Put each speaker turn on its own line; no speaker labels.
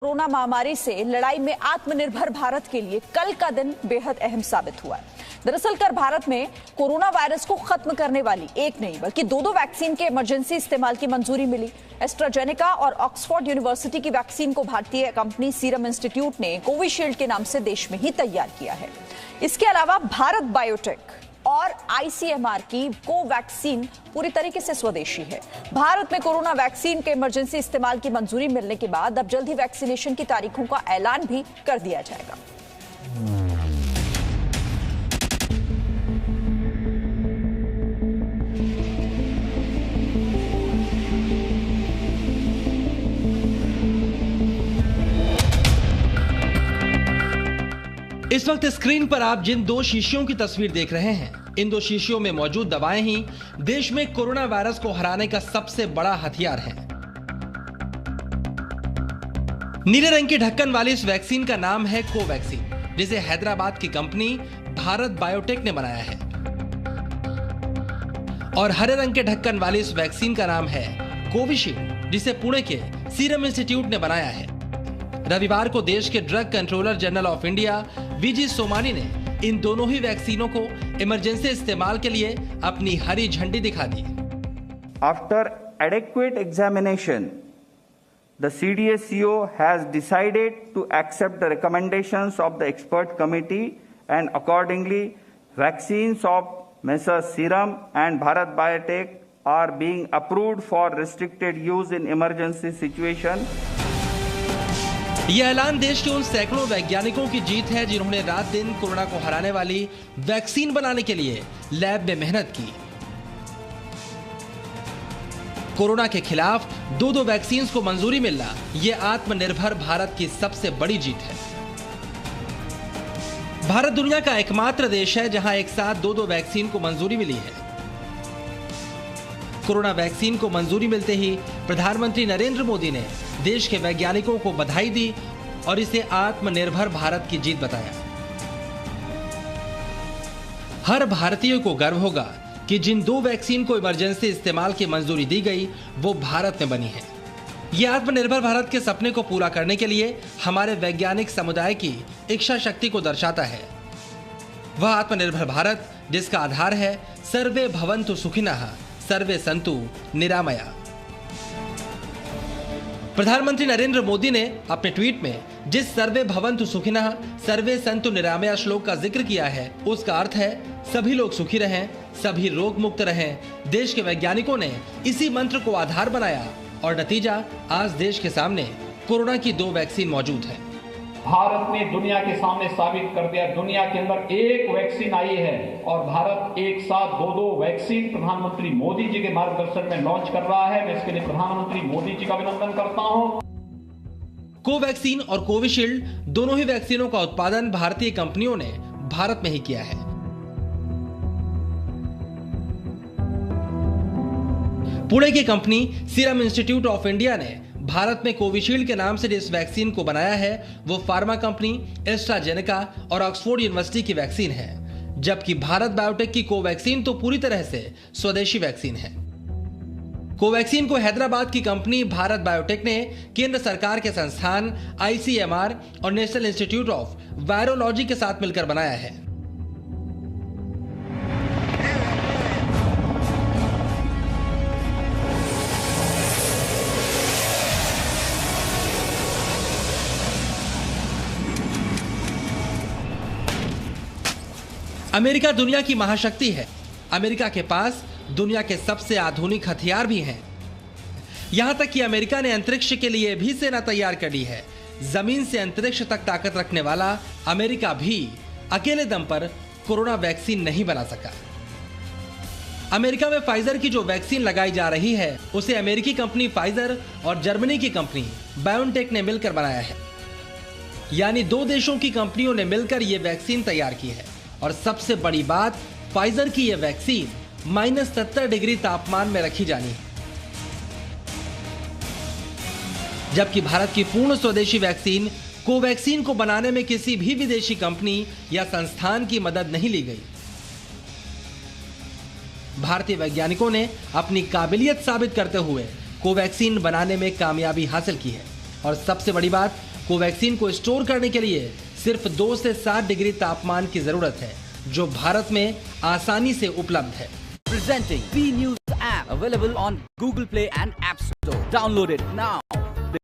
Corona महामारी से लड़ाई में आत्मनिर्भर भारत के लिए कल का दिन बेहद अहम साबित हुआ है। दरअसल कल भारत में कोरोना वायरस को खत्म करने वाली एक नहीं बल्कि दो वैक्सीन के इमरजेंसी इस्तेमाल की मंजूरी मिली। एस्ट्राजेनेका और ऑक्सफोर्ड यूनिवर्सिटी की वैक्सीन को भारतीय कंपनी सीरम इंस्टीट्यूट ने कोविशील्ड के नाम से देश में ही तैयार किया है। इसके अलावा भारत बायोटेक और आईसीएमआर की कोवैक्सीन पूरी तरीके से स्वदेशी है। भारत में कोरोना वैक्सीन के इमरजेंसी इस्तेमाल की मंजूरी मिलने के बाद अब जल्द ही वैक्सीनेशन की तारीखों का ऐलान भी कर दिया जाएगा।
इस वक्त स्क्रीन पर आप जिन दो शीशियों की तस्वीर देख रहे हैं, इन दो शीशियों में मौजूद दवाएं ही देश में कोरोना वायरस को हराने का सबसे बड़ा हथियार है। नीले रंग के ढक्कन वाली इस वैक्सीन का नाम है कोवैक्सीन, जिसे हैदराबाद की कंपनी भारत बायोटेक ने बनाया है। और हरे रंग के ढक्कन वाली इस वैक्सीन का नाम है कोविशील्ड, जिसे पुणे के सीरम इंस्टीट्यूट ने बनाया है। रविवार को देश के drug controller general of India VG Somani ने इन दोनों ही वैक्सीनों को इमरजेंसी इस्तेमाल के लिए अपनी हरी झंडी दिखा दी।
After adequate examination, the CDSCO has decided to accept the recommendations of the expert committee, and accordingly, vaccines of Messrs. Serum and Bharat Biotech are being approved for restricted use in emergency situation.
यह ऐलान देश के उन सैकड़ों वैज्ञानिकों की जीत है जिन्होंने रात दिन कोरोना को हराने वाली वैक्सीन बनाने के लिए लैब में मेहनत की। कोरोना के खिलाफ दो वैक्सीन को मंजूरी मिलना यह आत्मनिर्भर भारत की सबसे बड़ी जीत है। भारत दुनिया का एकमात्र देश है जहां एक साथ दो वैक्सीन को मंजूरी मिली है। कोरोना वैक्सीन को मंजूरी मिलते ही प्रधानमंत्री नरेंद्र मोदी ने देश के वैज्ञानिकों को बधाई दी और इसे आत्मनिर्भर भारत की जीत बताया। हर भारतीय को गर्व होगा कि जिन दो वैक्सीन को इमरजेंसी इस्तेमाल की मंजूरी दी गई वो भारत में बनी है। यह आत्मनिर्भर भारत के सपने को पूरा करने के लिए हमारे वैज्ञानिक समुदाय की इच्छा शक्ति को दर्शाता है। वह आत्मनिर्भर भारत जिसका आधार है सर्वे भवन्तु सुखिनः सर्वे सन्तु निरामया। प्रधानमंत्री नरेंद्र मोदी ने अपने ट्वीट में जिस सर्वे भवन्तु सुखिनः सर्वे सन्तु निरामया श्लोक का जिक्र किया है, उसका अर्थ है सभी लोग सुखी रहें, सभी रोग मुक्त रहें। देश के वैज्ञानिकों ने इसी मंत्र को आधार बनाया और नतीजा आज देश के सामने कोरोना की दो वैक्सीन मौजूद है।
भारत ने दुनिया के सामने साबित कर दिया, दुनिया के अंदर एक वैक्सीन आई है और भारत एक साथ दो वैक्सीन प्रधानमंत्री मोदी जी के मार्गदर्शन में लॉन्च कर रहा है। मैं इसके लिए प्रधानमंत्री मोदी जी का अभिनंदन करता हूं।
कोवैक्सीन और कोविशील्ड दोनों ही वैक्सीनों का उत्पादन भारतीय कंपनियों ने भारत में ही किया है। पुणे की company serum institute of India ने भारत में कोविशील्ड के नाम से जिस वैक्सीन को बनाया है वो फार्मा कंपनी एस्ट्राजेनेका और ऑक्सफोर्ड यूनिवर्सिटी की वैक्सीन है, जबकि भारत बायोटेक की कोवैक्सीन तो पूरी तरह से स्वदेशी वैक्सीन है। कोवैक्सीन को हैदराबाद की कंपनी भारत बायोटेक ने केंद्र सरकार के संस्थान आईसीएमआर और नेशनल इंस्टीट्यूट ऑफ वायरोलॉजी के साथ मिलकर बनाया है। अमेरिका दुनिया की महाशक्ति है। अमेरिका के पास दुनिया के सबसे आधुनिक हथियार भी हैं। यहां तक कि अमेरिका ने अंतरिक्ष के लिए भी सेना तैयार कर ली है। जमीन से अंतरिक्ष तक ताकत रखने वाला अमेरिका भी अकेले दम पर कोरोना वैक्सीन नहीं बना सका। अमेरिका में फाइजर की जो वैक्सीन लगाई जा रही है उसे अमेरिकी कंपनी फाइजर और जर्मनी की कंपनी बायोटेक ने मिलकर बनाया है। यानी दो देशों की कंपनियों ने मिलकर यह वैक्सीन तैयार की है। और सबसे बड़ी बात, फाइजर की यह वैक्सीन -70 डिग्री तापमान में रखी जानी है, जबकि भारत की पूर्ण स्वदेशी वैक्सीन कोवैक्सीन को बनाने में किसी भी विदेशी कंपनी या संस्थान की मदद नहीं ली गई। भारतीय वैज्ञानिकों ने अपनी काबिलियत साबित करते हुए कोवैक्सीन बनाने में कामयाबी हासिल की है। और सबसे बड़ी बात, कोवैक्सीन को स्टोर करने के लिए सिर्फ 2 से 7 डिग्री तापमान की जरूरत है, जो भारत में आसानी से उपलब्ध है।
Presenting B News app available on Google Play and App Store. Download it now.